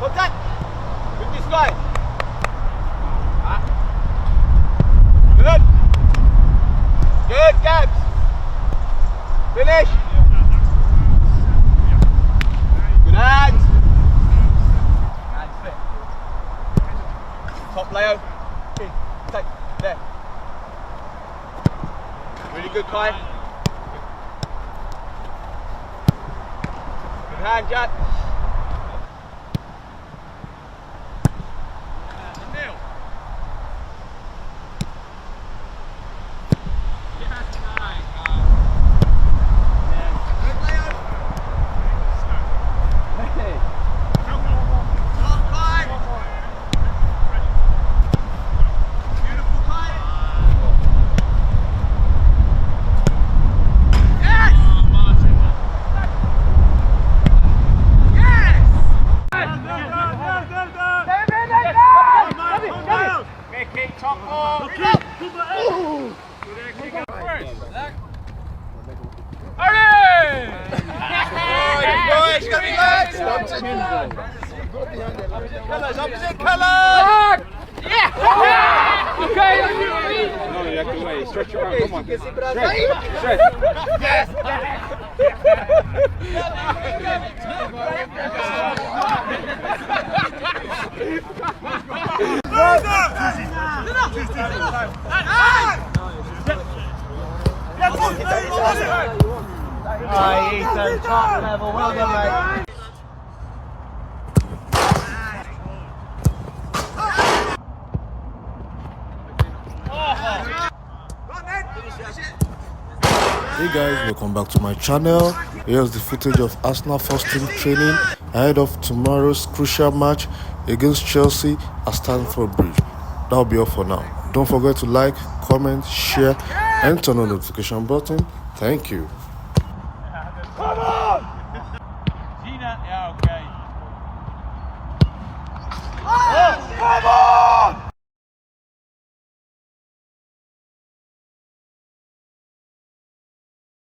Contact! With this guy! Good! Good, Gabs! Finish! Good hands! Hands fit. Top Leo. In. Take. There. Really good, Kai. Good hand, Jack. Colours, opposite colours! Yeah! Okay, on your feet! No, you have to wait. Stretch your arm, come on. Stretch. Yes! Ethan, top level, well done, mate. Hey guys, welcome back to my channel. Here's the footage of Arsenal first team training ahead of tomorrow's crucial match against Chelsea at Stamford Bridge. That'll be all for now. Don't forget to like, comment, share and turn on the notification button. Thank you. Come on! Gina, yeah, okay. Oh, come on!